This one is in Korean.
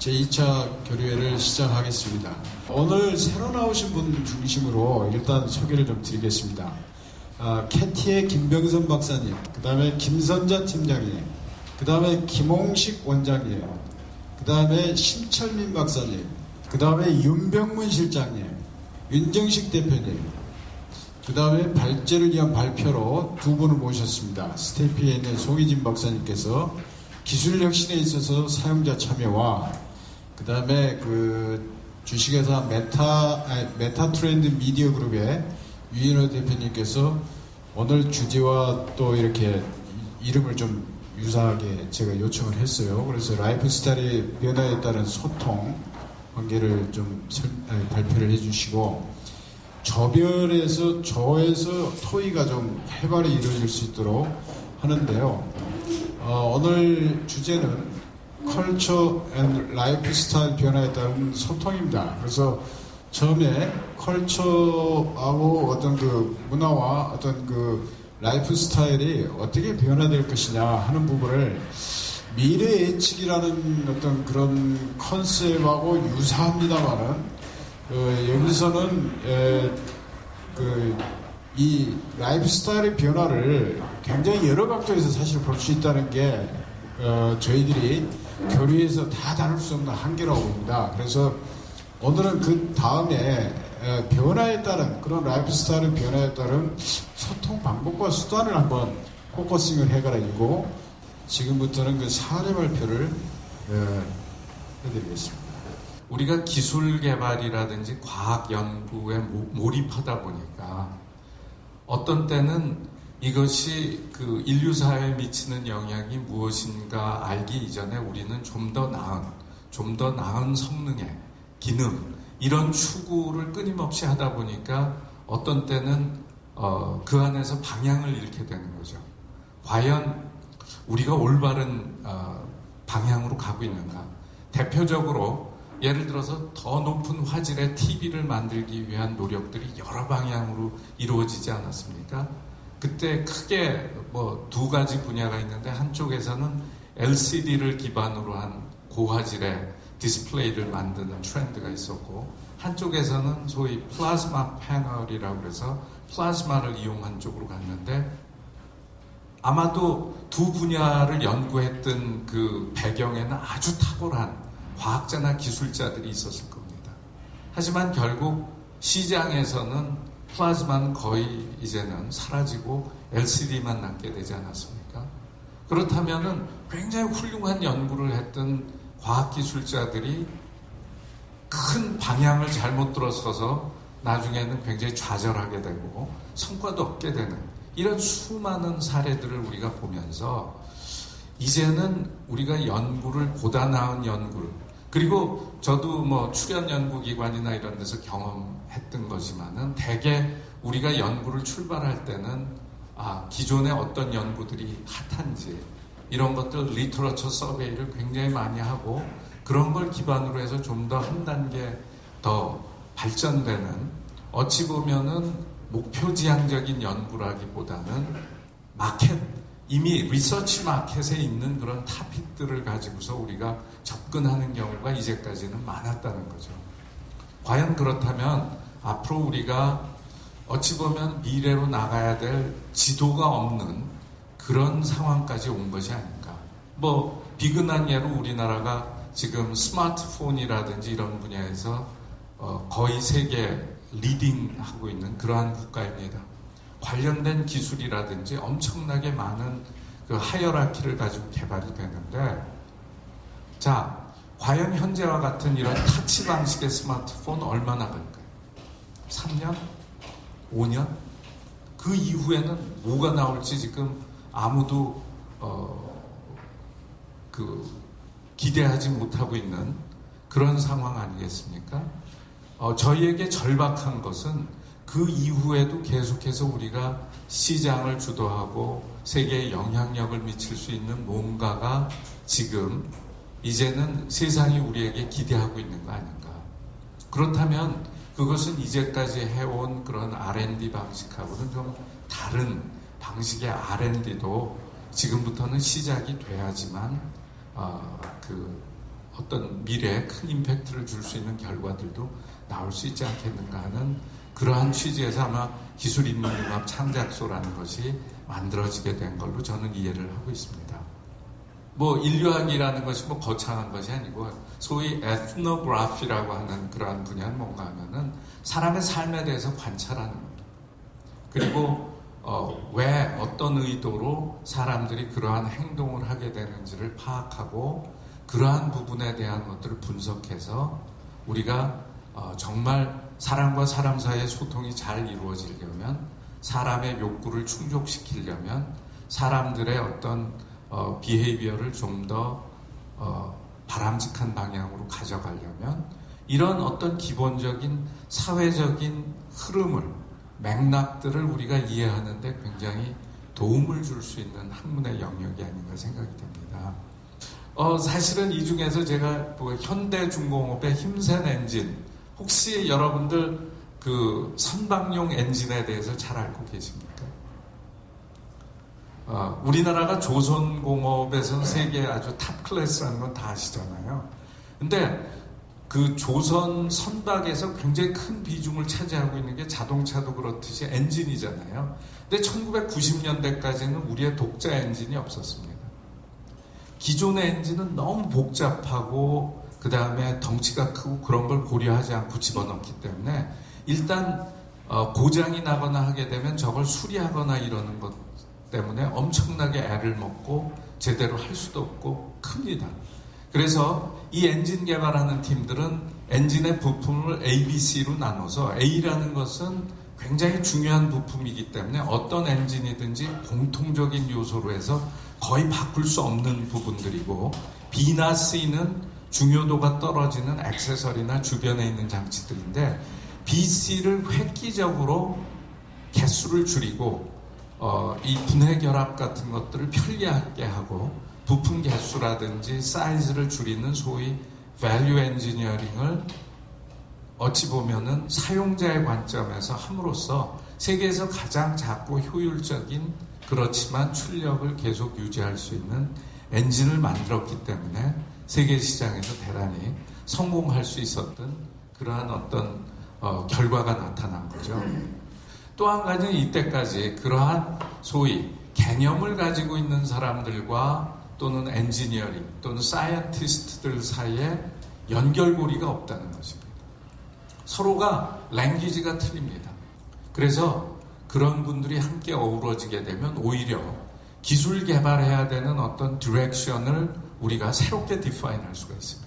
제2차 교류회를 시작하겠습니다. 오늘 새로 나오신 분 중심으로 일단 소개를 좀 드리겠습니다. 캐티의 김병선 박사님, 그 다음에 김선자 팀장님, 그 다음에 김홍식 원장님, 그 다음에 신철민 박사님, 그 다음에 윤병문 실장님, 윤정식 대표님, 그 다음에 발제를 위한 발표로 두 분을 모셨습니다. 스테피에 있는 송희진 박사님께서 기술 혁신에 있어서 사용자 참여와 그 다음에 주식회사 메타 트렌드 미디어 그룹의 유인호 대표님께서 오늘 주제와 또 이렇게 이름을 좀 유사하게 제가 요청을 했어요. 그래서 라이프 스타일의 변화에 따른 소통 관계를 좀 발표를 해주시고 저별에서 저에서 토의가 좀 활발히 이루어질 수 있도록 하는데요. 오늘 주제는 컬처 앤 라이프 스타일 변화에 따른 소통입니다. 그래서 처음에 컬처하고 어떤 문화와 어떤 라이프 스타일이 어떻게 변화될 것이냐 하는 부분을 미래 예측이라는 어떤 그런 컨셉하고 유사합니다만은 여기서는 이 라이프 스타일의 변화를 굉장히 여러 각도에서 사실 볼 수 있다는 게 저희들이 교류에서 다 다룰 수 없는 한계라고 봅니다. 그래서 오늘은 그 다음에 변화에 따른 그런 라이프 스타일의 변화에 따른 소통 방법과 수단을 한번 포커싱을 해가지고 지금부터는 그 사례 발표를 해드리겠습니다. 우리가 기술 개발이라든지 과학 연구에 몰입하다 보니까 어떤 때는 이것이 인류 사회에 미치는 영향이 무엇인가 알기 이전에 우리는 좀 더 나은 성능의 기능 이런 추구를 끊임없이 하다 보니까 어떤 때는 그 안에서 방향을 잃게 되는 거죠. 과연 우리가 올바른 방향으로 가고 있는가? 대표적으로 예를 들어서 더 높은 화질의 TV를 만들기 위한 노력들이 여러 방향으로 이루어지지 않았습니까? 그때 크게 두 가지 분야가 있는데 한쪽에서는 LCD를 기반으로 한 고화질의 디스플레이를 만드는 트렌드가 있었고 한쪽에서는 소위 플라즈마 패널이라고 해서 플라즈마를 이용한 쪽으로 갔는데 아마도 두 분야를 연구했던 그 배경에는 아주 탁월한 과학자나 기술자들이 있었을 겁니다. 하지만 결국 시장에서는 플라즈마는 거의 이제는 사라지고 LCD만 남게 되지 않았습니까? 그렇다면은 굉장히 훌륭한 연구를 했던 과학기술자들이 큰 방향을 잘못 들어서서 나중에는 굉장히 좌절하게 되고 성과도 없게 되는 이런 수많은 사례들을 우리가 보면서 이제는 우리가 연구를 보다 나은 연구를 그리고 저도 출연 연구기관이나 이런 데서 경험했던 거지만은 대개 우리가 연구를 출발할 때는 기존에 어떤 연구들이 핫한지 이런 것들 리터러처 서베이를 굉장히 많이 하고 그런 걸 기반으로 해서 좀 더 한 단계 더 발전되는 어찌 보면은 목표지향적인 연구라기보다는 마켓 이미 리서치 마켓에 있는 그런 타픽들을 가지고서 우리가 접근하는 경우가 이제까지는 많았다는 거죠. 과연 그렇다면 앞으로 우리가 어찌 보면 미래로 나가야 될 지도가 없는 그런 상황까지 온 것이 아닌가. 비근한 예로 우리나라가 지금 스마트폰이라든지 이런 분야에서 거의 세계 리딩하고 있는 그러한 국가입니다. 관련된 기술이라든지 엄청나게 많은 하이어라키를 가지고 개발이 되는데 과연 현재와 같은 이런 타치 방식의 스마트폰 얼마나 갈까요? 3년? 5년? 그 이후에는 뭐가 나올지 지금 아무도 기대하지 못하고 있는 그런 상황 아니겠습니까? 저희에게 절박한 것은 그 이후에도 계속해서 우리가 시장을 주도하고 세계에 영향력을 미칠 수 있는 뭔가가 지금 이제는 세상이 우리에게 기대하고 있는 거 아닌가. 그렇다면 그것은 이제까지 해온 그런 R&D 방식하고는 좀 다른 방식의 R&D도 지금부터는 시작이 돼야지만 어떤 미래에 큰 임팩트를 줄 수 있는 결과들도 나올 수 있지 않겠는가 하는 그러한 취지에서 아마 기술인문융합 창작소라는 것이 만들어지게 된 걸로 저는 이해를 하고 있습니다. 뭐 인류학이라는 것이 뭐 거창한 것이 아니고 소위 에트노그래피라고 하는 그러한 분야는 뭔가 하면은 사람의 삶에 대해서 관찰하는 겁니다. 그리고 왜 어떤 의도로 사람들이 그러한 행동을 하게 되는지를 파악하고 그러한 부분에 대한 것들을 분석해서 우리가 정말 사람과 사람 사이의 소통이 잘 이루어지려면 사람의 욕구를 충족시키려면 사람들의 어떤 비헤이비어를 좀 더 바람직한 방향으로 가져가려면 이런 어떤 기본적인 사회적인 흐름을 맥락들을 우리가 이해하는 데 굉장히 도움을 줄 수 있는 학문의 영역이 아닌가 생각이 됩니다. 사실은 이 중에서 제가 현대중공업의 힘센 엔진, 혹시 여러분들 그 선박용 엔진에 대해서 잘 알고 계십니까? 우리나라가 조선공업에서는 세계 아주 탑 클래스라는 건 다 아시잖아요. 근데 그 조선 선박에서 굉장히 큰 비중을 차지하고 있는 게 자동차도 그렇듯이 엔진이잖아요. 근데 1990년대까지는 우리의 독자 엔진이 없었습니다. 기존의 엔진은 너무 복잡하고 그 다음에 덩치가 크고 그런 걸 고려하지 않고 집어넣기 때문에 일단 고장이 나거나 하게 되면 저걸 수리하거나 이러는 것 때문에 엄청나게 애를 먹고 제대로 할 수도 없고 큽니다. 그래서 이 엔진 개발하는 팀들은 엔진의 부품을 A, B, C로 나눠서 A라는 것은 굉장히 중요한 부품이기 때문에 어떤 엔진이든지 공통적인 요소로 해서 거의 바꿀 수 없는 부분들이고 B나 C는 중요도가 떨어지는 액세서리나 주변에 있는 장치들인데 B, C를 획기적으로 개수를 줄이고 이 분해 결합 같은 것들을 편리하게 하고 부품 개수라든지 사이즈를 줄이는 소위 value engineering을 어찌 보면은 사용자의 관점에서 함으로써 세계에서 가장 작고 효율적인 그렇지만 출력을 계속 유지할 수 있는 엔진을 만들었기 때문에 세계 시장에서 대단히 성공할 수 있었던 그러한 어떤 결과가 나타난 거죠. 또 한 가지는 이때까지 그러한 소위 개념을 가지고 있는 사람들과 또는 엔지니어링 또는 사이언티스트들 사이에 연결고리가 없다는 것입니다. 서로가 랭귀지가 틀립니다. 그래서 그런 분들이 함께 어우러지게 되면 오히려 기술 개발해야 되는 어떤 디렉션을 우리가 새롭게 디파인할 수가 있습니다.